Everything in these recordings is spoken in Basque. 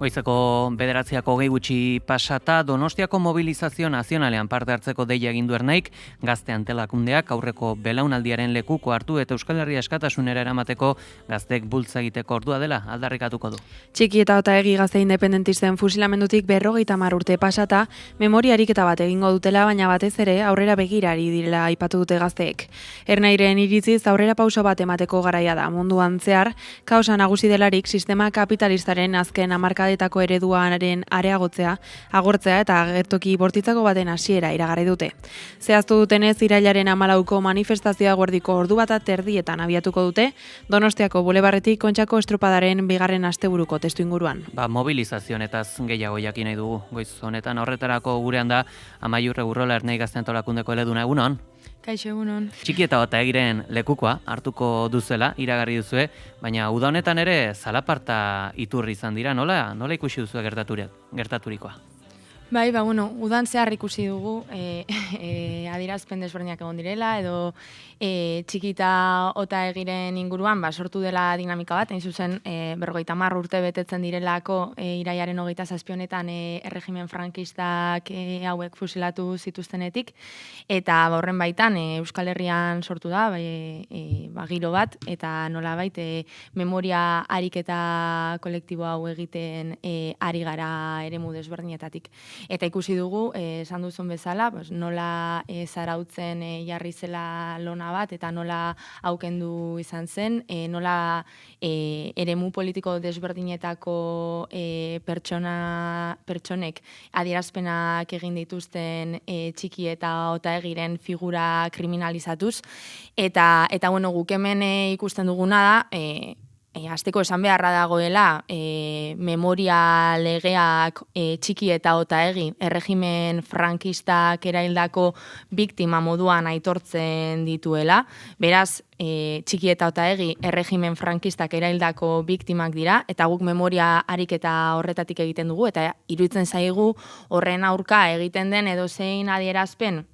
Goizeko 9:00 gutxi pasata Donostiako mobilizazio nazionalean parte hartzeko deia egin du Ernaik, gazte antelakundeak aurreko belaunaldiaren lekuko hartu eta Euskal Herria askatasunera eramateko gazteek bultza egiteko ordua dela aldarrikatuko du. Txiki eta Otaegi gazte independentisten fusilamendutik 50 urte pasata, memoria ariketa bat egingo dutela, baina batez ere aurrera begirari direla aipatu dute gazteek. Ernairen iritziz aurrera pauso bat emateko garaia da munduan zehar, kaosa nagusi delarik sistema kapitalistaren azken hamarkadetako ereduaren areagotzea, agortzea eta gertoki bortitzako baten hasiera iragarri dute. Zehaztu dutenez, irailaren 14ko manifestazioa eguerdiko 1:30 abiatuko dute, Donostiako bulebarretik Kontxako estropadaren bigarren asteburuko testuinguruan. Mobilizazio honetaz gehiago jakin nahi dugu. Goiz honetan horretarako gurean da Amaiur Egurrola Ernai Gazte Antolakundeko eleduna, egunon. Kaixo, egunon. Txiki eta Otaegiren lekukoa hartuko duzela iragarri duzue, baina uda honetan ere zalaparta iturri izan dira, nola ikusi duzue gertaturikoa? Bai, udan zehar ikusi dugu adierazpen desberdinak egon direla, edo Txikita Otaegiren inguruan sortu dela dinamika bat, hain zuzen 50 urte betetzen direlako irailaren 27 honetan erregimen frankistak hauek fusilatu zituztenetik, eta horren baitan Euskal Herrian sortu da giro bat, eta nolabait memoria ariketa kolektibo hau egiten ari gara eremu desberdinetatik. Eta ikusi dugu, esan duzun bezala, nola zarautzen jarri zela lona bat, eta nola aukendu izan zen, nola eremu politiko desberdinetako pertsonek adierazpenak egin dituzten Txiki eta Otaegiren figura kriminalizatuz. Eta guk hemen ikusten duguna da, hasteko esan beharra dagoela memoria legeak Txiki eta Otaegi erregimen frankistak eraildako biktima moduan aitortzen dituela. Beraz, Txiki eta Otaegi erregimen frankistak eraildako biktimak dira, eta guk memoria ariketa horretatik egiten dugu, eta iruditzen zaigu horren aurka egiten den edozein adierazpen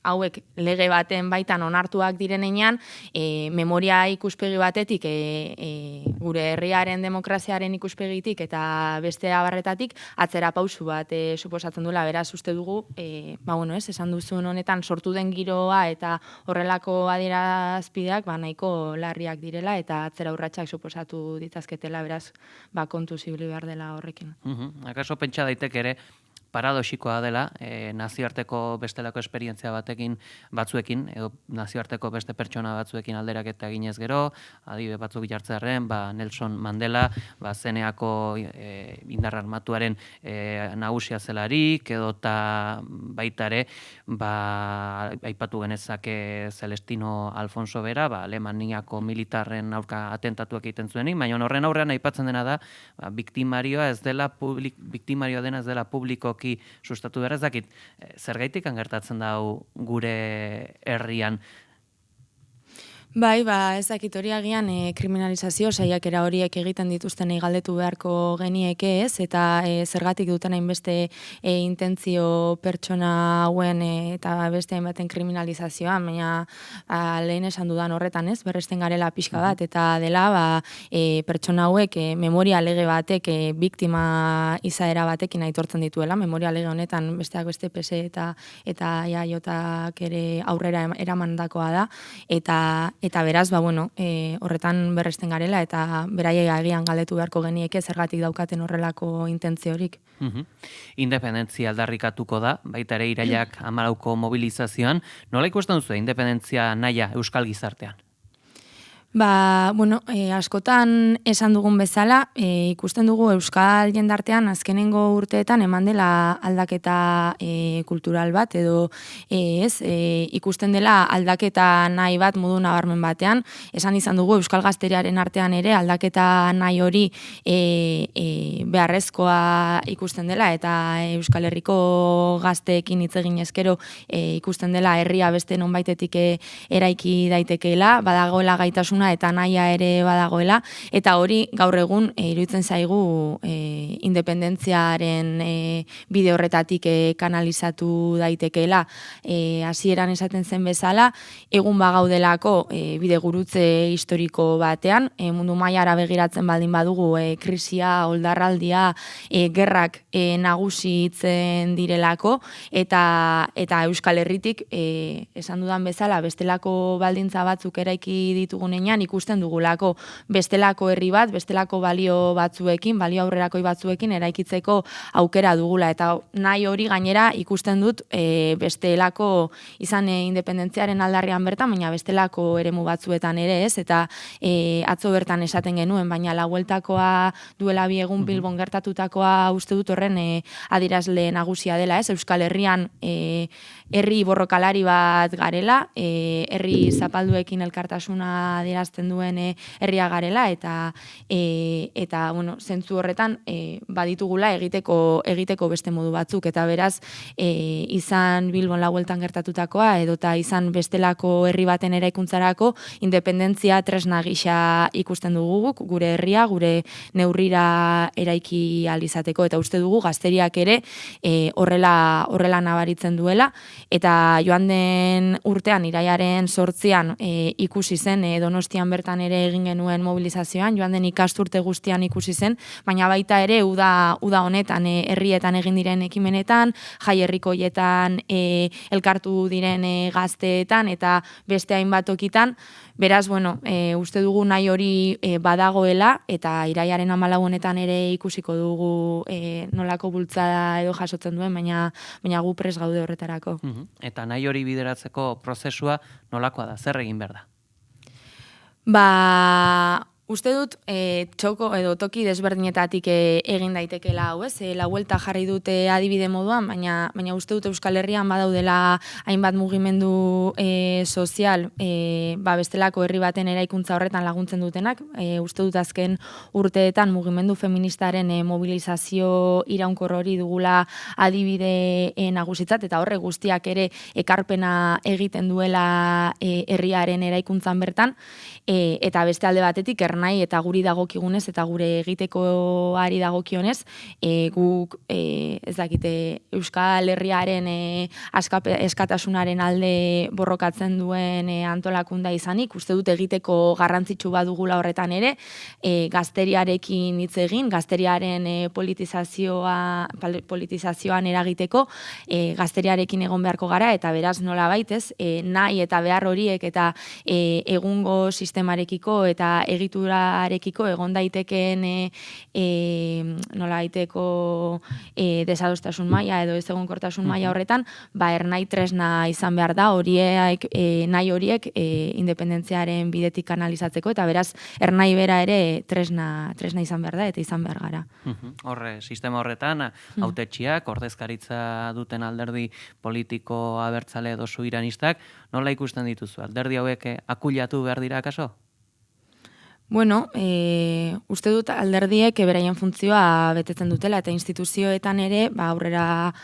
hauek lege baten baitan onartuak direnean, memoria ikuspegi batetik, gure herriaren demokraziaren ikuspegitik eta beste abarretatik atzera pausu bat suposatzen duela. Beraz, uste dugu, esan duzun honetan sortu den giroa eta horrelako adierazpideak nahiko larriak direla eta atzera urratsak suposatu ditzazketela, beraz, kontuz ibili behar dela horrekin. Akaso pentsa daiteke ere, paradoxikoa dela, nazioarteko bestelako esperientzia batzuekin, edo nazioarteko beste pertsona batzuekin alderaketa eginez gero, adibide batzuk jartzearren, Nelson Mandela, zeneako indar armatuaren nagusia zelarik, edota baita ere, aipatu genezake Celestino Alfonso bera, Alemaniako militarren aurka atentatuak egiten zuenik, baina horren aurrean aipatzen dena da, biktimarioa dena ez dela publiko sustatu behar, ez dakit, zergaitik gertatzen da gure herrian? Bai, ez dakit hori agian kriminalizazio saiakera horiek egiten dituzten galdetu beharko genieke ez, eta zergatik duten hainbeste intentzio pertsona hauen eta beste hainbaten kriminalizazioa, baina lehen esan dudan horretan ez, berresten garela pixka bat, eta dela pertsona hauek memoria lege batek biktima izaera batekin aitortzen dituela, memoria lege honetan besteak beste PSE eta jaiotak ere aurrera eramandakoa da, eta beraz, horretan berresten garela, eta beraiek agian galdetu beharko genieke zergatik daukaten horrelako intentziorik. Independentzia aldarrikatuko da, baita ere irailak 14ko mobilizazioan. Nola ikusten duzu independentzia nahia Euskal gizartean? Askotan esan dugun bezala, ikusten dugu Euskal jendartean azkenengo urteetan eman dela aldaketa kultural bat, edo ikusten dela aldaketa nahi bat modu nabarmen batean. Esan izan dugu Euskal gazteriaren artean ere aldaketa nahi hori beharrezkoa ikusten dela, eta Euskal Herriko gazteekin hitz egin ezkero ikusten dela herria beste nonbaitetik eraiki daitekeela, badagoela gaitasuna eta nahia ere badagoela, eta hori gaur egun iruditzen zaigu independentziaren bide horretatik kanalizatu daitekeela. Hasieran esaten zen bezala, egun bagaudelako bide gurutze historiko batean, mundu mailara begiratzen baldin badugu krisia, oldarraldia, gerrak nagusitzen direlako, eta Euskal Herritik, esan dudan bezala, bestelako baldintza batzuk eraiki ditugunean ikusten dugulako bestelako herri bat, bestelako balio batzuekin, balio aurrerakoi batzuekin eraikitzeko aukera dugula, eta nahi hori gainera ikusten dut bestelako izan independentziaren aldarrian bertan, baina bestelako eremu batzuetan ere ez, eta atzo bertan esaten genuen, baina la bueltakoa duela bi egun Bilbon gertatutakoa uste dut horren adierazle nagusia dela, ez? Euskal Herrian herri borrokalari bat garela, herri zapalduekin elkartasuna adierazten duen herria garela, eta bueno, zentzu horretan baditugula egiteko beste modu batzuk, eta beraz izan Bilbon la bueltan gertatutakoa, edota izan bestelako herri baten eraikuntzarako independentzia tresna gisa ikusten dugu guk, gure herria, gure neurrira eraiki ahal izateko, eta uste dugu gazteriak ere horrela nabaritzen duela, eta joan den urtean, iraiaren 8an ikusi zen, Donostian bertan ere egin genuen mobilizazioan, joan den ikasturte guztian ikusi zen, baina baita ere uda honetan, herrietan egin diren ekimenetan, jai herrikoietan elkartu diren gazteetan, eta beste hainbat tokitan. Beraz, bueno, uste dugu nahi hori badagoela, eta iraiaren 14 honetan ere ikusiko dugu nolako bultzada edo jasotzen duen, baina gu prest gaude horretarako. Eta nahi hori bideratzeko prozesua nolakoa da, zer egin behar da? Uste dut txoko edo toki desberdinetatik egin daitekeela hau, ez? La vuelta jarri dute adibide moduan, baina uste dut Euskal Herrian badaudela hainbat mugimendu sozial, bestelako herri baten eraikuntza horretan laguntzen dutenak. Uste dut azken urteetan mugimendu feministaren mobilizazio iraunkor hori dugula adibide nagusitzat, eta horre guztiak ere ekarpena egiten duela herriaren eraikuntzan bertan, eta beste alde batetik ernai eta guri dagokigunez eta gure egitekoari dagokionez, guk ez dakite Euskal Herriaren eskatasunaren alde borrokatzen duen antolakunda izanik, uste dut egiteko garrantzitsu badugula horretan ere, gazteriarekin hitz egin, gazteriaren politizazioan eragiteko, gazteriarekin egon beharko gara, eta beraz nola baitez, nahi eta behar horiek eta egungo sistemarekiko eta egiturarekiko egon daitekeen nolabaiteko desadostasun maila edo ez egonkortasun maila horretan, ernai tresna izan behar da nahi horiek independentziaren bidetik kanalizatzeko, eta beraz ernai bera ere tresna izan behar da eta izan behar gara. Sistema horretan, hautetxiak, ordezkaritza duten alderdi politiko abertzale edo subiranistak, nola ikusten dituzu? Alderdi hauek akuilatu behar dira kaso? Bueno, uste dut alderdiek beraien funtzioa betetzen dutela, eta instituzioetan ere aurrera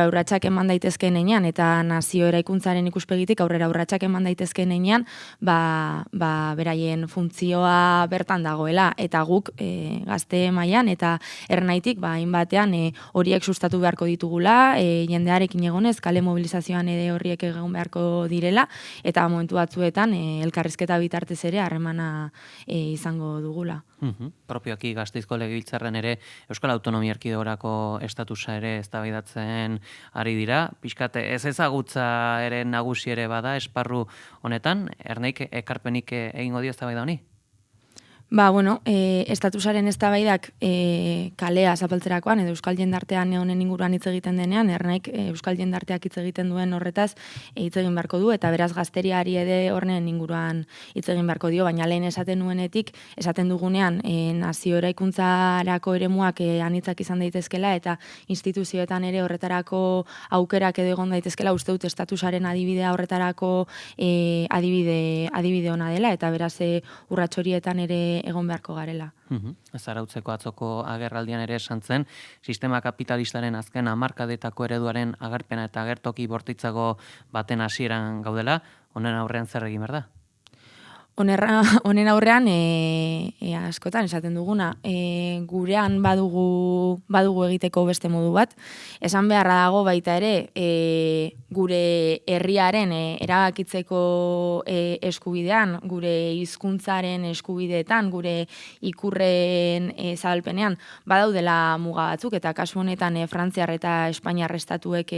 urratsak eman daitezkeen heinean, eta nazio eraikuntzaren ikuspegitik aurrera urratsak eman daitezkeen heinean, beraien funtzioa bertan dagoela, eta guk gazte mailan eta ernaitik hainbatean horiek sustatu beharko ditugula, jendearekin egonez, kale mobilizazioan ere horiek egon beharko direla, eta momentu batzuetan elkarrizketa bitartez ere harremana izango dugula. Propioki Gasteizko Legebiltzarren ere Euskal Autonomia Erkidegorako estatusa ere eztabaidatzen ari dira. Pixkat ez ezagutza ere nagusi ere bada esparru honetan, erneik ekarpenik egingo dio eztabaida honi? Estatusaren eztabaidak kalea zapaltzerakoan edo euskal jendartean honen inguruan hitz egiten denean, ernaik euskal jendarteak hitz egiten duen horretaz hitz egin beharko du, eta beraz gazteriari ere horren inguruan hitz egin beharko dio, baina lehen esaten nuenetik, esaten dugunean nazio eraikuntzarako eremuak anitzak izan daitezkela, eta instituzioetan ere horretarako aukerak edo egon daitezkela, uste dut estatusaren adibidea horretarako adibide ona dela, eta beraz urrats horietan ere egon beharko garela. Zarautzeko atzoko agerraldian ere esan zen, sistema kapitalistaren azken hamarkadetako ereduaren agerpena eta agertoki bortitzago baten hasieran gaudela, honen aurrean zer egin behar da? Honen aurrean, askotan esaten duguna, gurean badugu egiteko beste modu bat, esan beharra dago baita ere, gure herriaren erabakitzeko eskubidean, gure hizkuntzaren eskubideetan, gure ikurren zabalpenean, badaudela muga batzuk, eta kasu honetan Frantziar eta Espainiar estatuek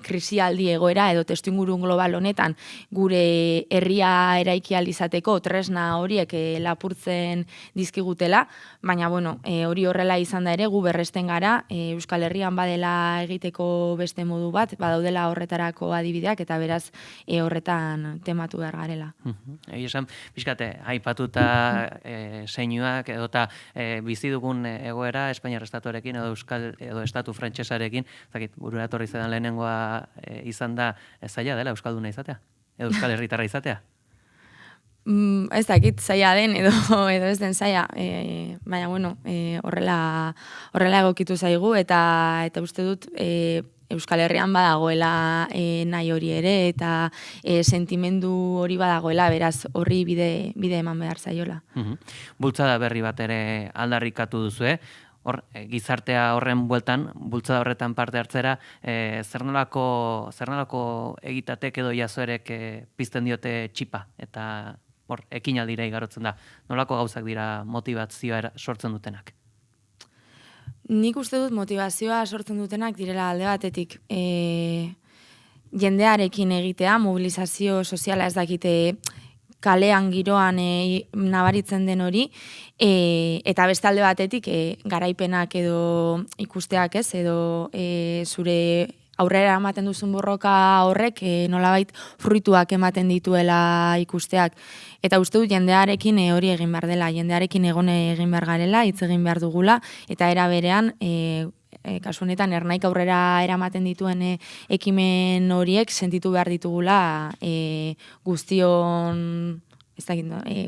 krisialdi egoera edo testuinguru global honetan gure herria eraiki ahal izateko tresna horiek lapurtzen dizkigutela, baina bueno, hori horrela izan da ere gu berresten gara, Euskal Herrian badela egiteko beste modu bat, badaudela horretarako adibideak eta beraz horretan tematu behar garela. Esan, pixkate, aipatuta zeinuak edota bizi dugun egoera Espainiar estatuarekin edo estatu frantsesarekin, zakit, burura etorri zedan lehenengoa izan da zaila dela Euskalduna izatea? Edo Euskal Herritarra izatea? Ez dakit zaila den edo ez den zaila, baina bueno, horrela egokitu zaigu eta uste dut Euskal Herrian badagoela nahi hori ere eta sentimendu hori badagoela, beraz horri bide eman behar zaiola. Bultzada berri bat ere aldarrikatu duzue, gizartea horren bueltan, bultzada horretan parte hartzera, zer nolako egitatek edo jazoerek pizten diote txipa, eta ekinaldira igarotzen da. Nolako gauzak dira motivazioa sortzen dutenak? Nik uste dut motivazioa sortzen dutenak direla alde batetik. Jendearekin egitea, mobilizazio soziala ez dakite kalean giroan nabaritzen den hori, eta beste alde batetik garaipenak edo ikusteak ez, edo zure aurrera ematen duzun borroka horrek nolabait fruituak ematen dituela ikusteak. Eta uste dut jendearekin hori egin behar dela, jendearekin egin behar garela, hitz egin behar dugula, eta era berean kasu honetan ernaik aurrera eramaten dituen ekimen horiek sentitu behar ditugula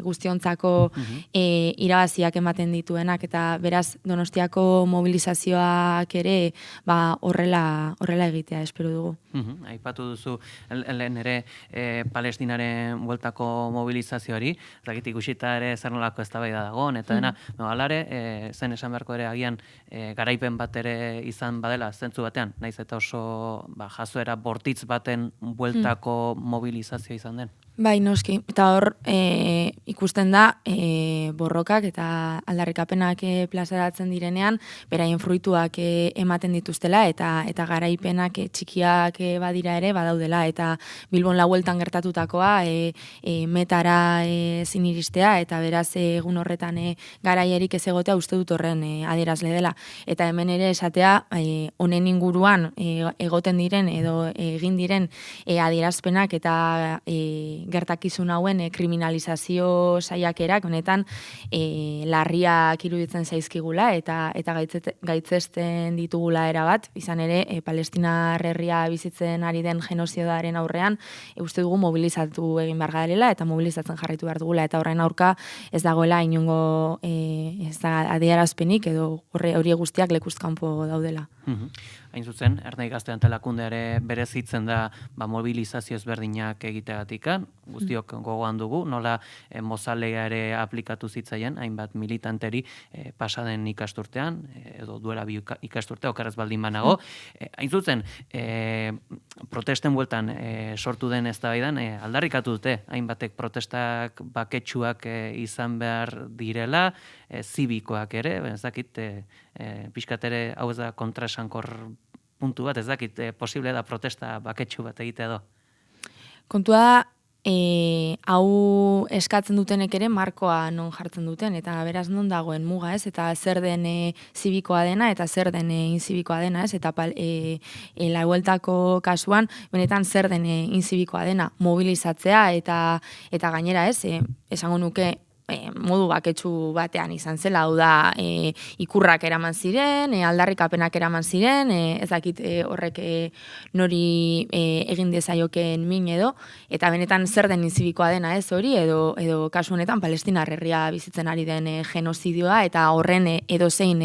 guztiontzako irabaziak ematen dituenak, eta beraz Donostiako mobilizazioak ere horrela egitea espero dugu. Aipatu duzu lehen ere Palestinaren bueltako mobilizazioari, zakit ikusita ere zer nolako eztabaida dagoen, eta dena, alare, zen esan beharko ere agian garaipen bat ere izan badela zentzu batean, naiz eta oso jazoera bortitz baten bueltako mobilizazioa izan den. Bai, noski. Eta hor ikusten da borrokak eta aldarrikapenak plazaratzen direnean, beraien fruituak ematen dituztela eta garaipenak txikiak badira ere badaudela. Eta Bilbon la bueltan gertatutakoa metara ezin iristea eta beraz egun horretan garaierik ez egotea uste dut horren adierazle dela. Eta hemen ere esatea honen inguruan egoten diren edo egin diren adierazpenak eta gertakizun hauen kriminalizazio saiakerak honetan larriak iruditzen zaizkigula eta gaitzesten ditugula erabat, izan ere Palestinar herria bizitzen ari den genozidioaren aurrean uste dugu mobilizatu egin behar garela eta mobilizatzen jarraitu behar dugula, eta horren aurka ez dagoela inongo adierazpenik edo hori guztiak lekuz kanpo daudela. Hain zuzen, Ernai Gazte Antolakundeare berezitzen da mobilizazio ezberdinak egiteagatik, guztiok gogoan dugu, nola mozalea ere aplikatu zitzaien, hainbat militanteri pasaden ikasturtean, edo duela bi ikasturte, okerrez baldin banago. Hain zuzen, protesten bueltan sortu den eztabaidan aldarrikatu dute, hainbatek protestak baketsuak izan behar direla, zibikoak ere, ez dakit, pixkat ere hau ez da kontraesankor puntu bat, ez dakit, posible da protesta baketsu bat egitea edo? Kontua da, hau eskatzen dutenek ere markoa non jartzen duten, eta beraz non dagoen muga, ez? Eta zer den zibikoa dena, eta zer den inzibikoa dena, ez? Eta laueltako kasuan, benetan zer den inzibikoa dena, mobilizatzea, eta gainera, ez? Esango nuke, modu baketsu batean izan zela, hau da ikurrak eraman ziren, aldarrikapenak eraman ziren, ez dakit horrek nori egin dezaiokeen min edo, eta benetan zer den inzibikoa dena ez hori, edo kasu honetan Palestinar herria bizitzen ari den genozidioa, eta horren edozein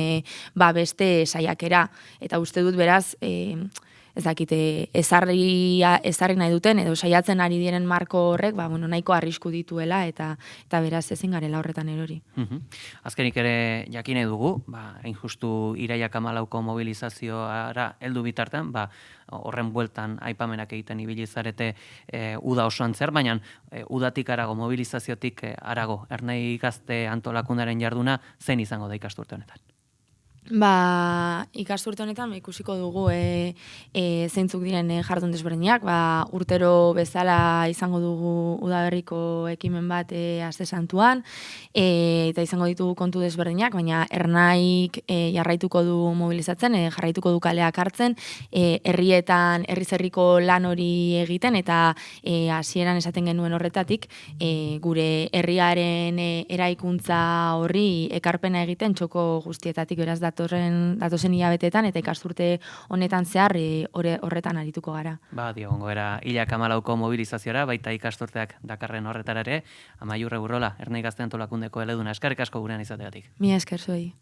beste saiakera, eta uste dut beraz, ezakite ezarri nahi duten edo saiatzen ari diren marko horrek, nahiko arrisku dituela eta beraz ezin garela horretan erori. Azkenik ere jakin nahi dugu, hain justu Iraiak 14ko mobilizazioara heldu bitartean, horren bueltan aipamenak egiten ibili zarete uda osoan zer, baina udatik arago, mobilizaziotik arago, Ernai Gazte antolakundaren jarduna zein izango da ikasturte honetan? Ikasturte honetan ikusiko dugu zeintzuk diren jardun desberdinak, urtero bezala izango dugu udaberriko ekimen bat aste santuan, eta izango ditugu kontu desberdinak, baina Ernaik jarraituko du mobilizatzen, jarraituko du kaleak hartzen, herriz-herriko lan hori egiten, eta hasieran esaten genuen horretatik, gure herriaren eraikuntza horri ekarpena egiten txoko guztietatik, beraz datozen hilabetetan eta ikasturte honetan zehar horretan arituko gara. Diogongo era Ilak 14ko mobilizaziora, baita ikasturteak dakarren horretara ere, Amaiur Eburrola, Ernai Gazte antolakundeko eleduna, eskerrik asko gurean izategatik. Mila esker zuei.